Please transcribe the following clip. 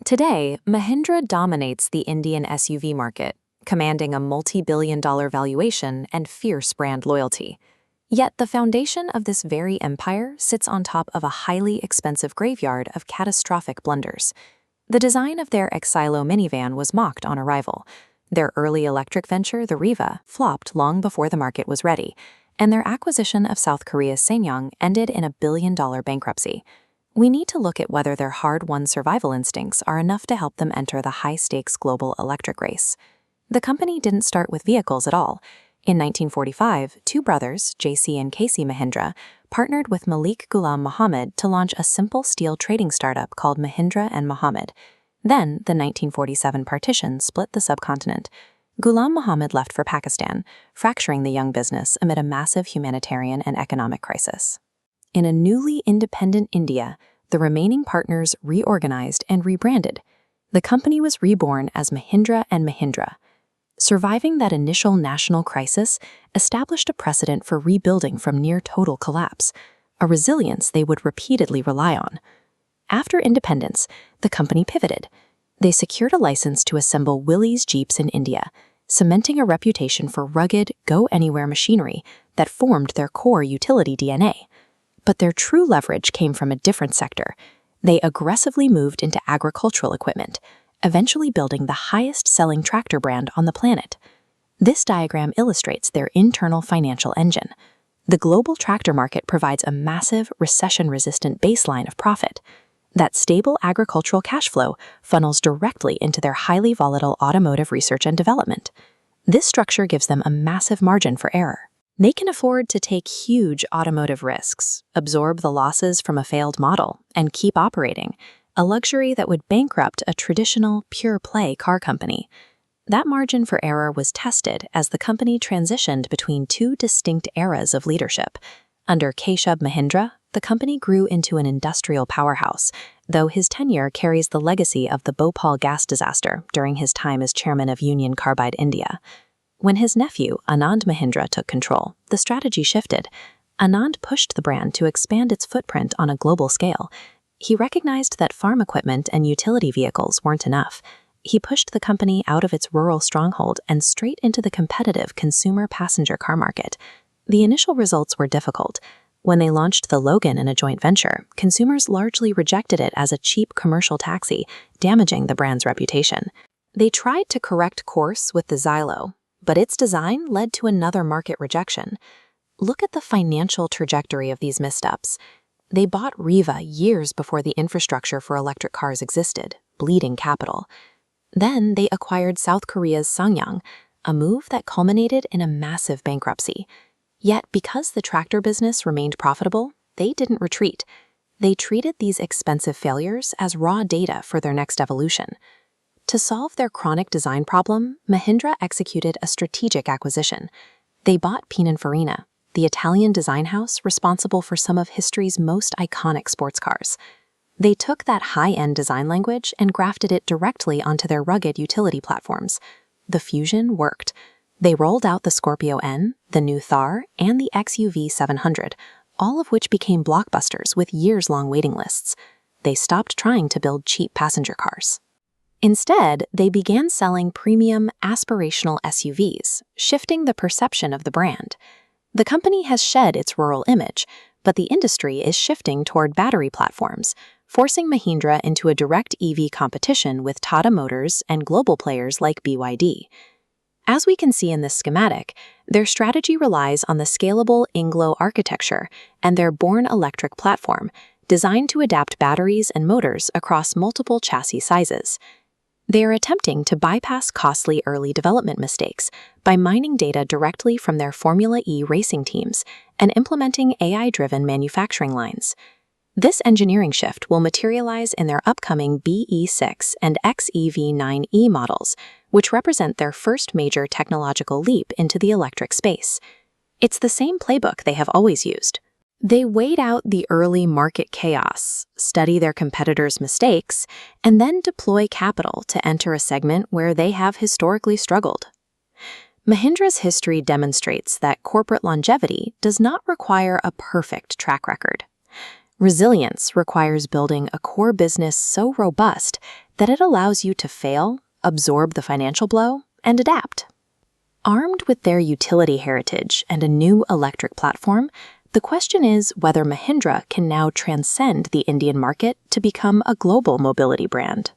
Today, Mahindra dominates the Indian SUV market, commanding a multi-billion-dollar valuation and fierce brand loyalty. Yet the foundation of this very empire sits on top of a highly expensive graveyard of catastrophic blunders. The design of their Exilo minivan was mocked on arrival. Their early electric venture, the Riva, flopped long before the market was ready, and their acquisition of South Korea's Sanyong ended in a billion-dollar bankruptcy. We need to look at whether their hard-won survival instincts are enough to help them enter the high-stakes global electric race. The company didn't start with vehicles at all. In 1945, two brothers, J.C. and K.C. Mahindra, partnered with Malik Ghulam Muhammad to launch a simple steel trading startup called Mahindra and Muhammad. Then, the 1947 partition split the subcontinent. Ghulam Muhammad left for Pakistan, fracturing the young business amid a massive humanitarian and economic crisis. In a newly independent India, the remaining partners reorganized and rebranded. The company was reborn as Mahindra and Mahindra. Surviving that initial national crisis established a precedent for rebuilding from near-total collapse, a resilience they would repeatedly rely on. After independence, the company pivoted. They secured a license to assemble Willys Jeeps in India, cementing a reputation for rugged, go-anywhere machinery that formed their core utility DNA. But their true leverage came from a different sector. They aggressively moved into agricultural equipment, eventually building the highest-selling tractor brand on the planet. This diagram illustrates their internal financial engine. The global tractor market provides a massive, recession-resistant baseline of profit. That stable agricultural cash flow funnels directly into their highly volatile automotive research and development. This structure gives them a massive margin for error. They can afford to take huge automotive risks, absorb the losses from a failed model, and keep operating, a luxury that would bankrupt a traditional, pure-play car company. That margin for error was tested as the company transitioned between two distinct eras of leadership. Under Keshub Mahindra, the company grew into an industrial powerhouse, though his tenure carries the legacy of the Bhopal gas disaster during his time as chairman of Union Carbide India. When his nephew, Anand Mahindra, took control, the strategy shifted. Anand pushed the brand to expand its footprint on a global scale. He recognized that farm equipment and utility vehicles weren't enough. He pushed the company out of its rural stronghold and straight into the competitive consumer passenger car market. The initial results were difficult. When they launched the Logan in a joint venture, consumers largely rejected it as a cheap commercial taxi, damaging the brand's reputation. They tried to correct course with the Xylo, but its design led to another market rejection. Look at the financial trajectory of these missteps. They bought Riva years before the infrastructure for electric cars existed, bleeding capital. Then they acquired South Korea's Sanyong, a move that culminated in a massive bankruptcy. Yet, because the tractor business remained profitable, they didn't retreat. They treated these expensive failures as raw data for their next evolution. To solve their chronic design problem, Mahindra executed a strategic acquisition. They bought Pininfarina, the Italian design house responsible for some of history's most iconic sports cars. They took that high-end design language and grafted it directly onto their rugged utility platforms. The fusion worked. They rolled out the Scorpio-N, the new Thar, and the XUV 700, all of which became blockbusters with years-long waiting lists. They stopped trying to build cheap passenger cars. Instead, they began selling premium, aspirational SUVs, shifting the perception of the brand. The company has shed its rural image, but the industry is shifting toward battery platforms, forcing Mahindra into a direct EV competition with Tata Motors and global players like BYD. As we can see in this schematic, their strategy relies on the scalable Inglo architecture and their Born Electric platform, designed to adapt batteries and motors across multiple chassis sizes. They are attempting to bypass costly early development mistakes by mining data directly from their Formula E racing teams and implementing AI-driven manufacturing lines. This engineering shift will materialize in their upcoming BE6 and XEV9E models, which represent their first major technological leap into the electric space. It's the same playbook they have always used. They wait out the early market chaos, study their competitors' mistakes, and then deploy capital to enter a segment where they have historically struggled. Mahindra's history demonstrates that corporate longevity does not require a perfect track record. Resilience requires building a core business so robust that it allows you to fail, absorb the financial blow, and adapt. Armed with their utility heritage and a new electric platform, the question is whether Mahindra can now transcend the Indian market to become a global mobility brand.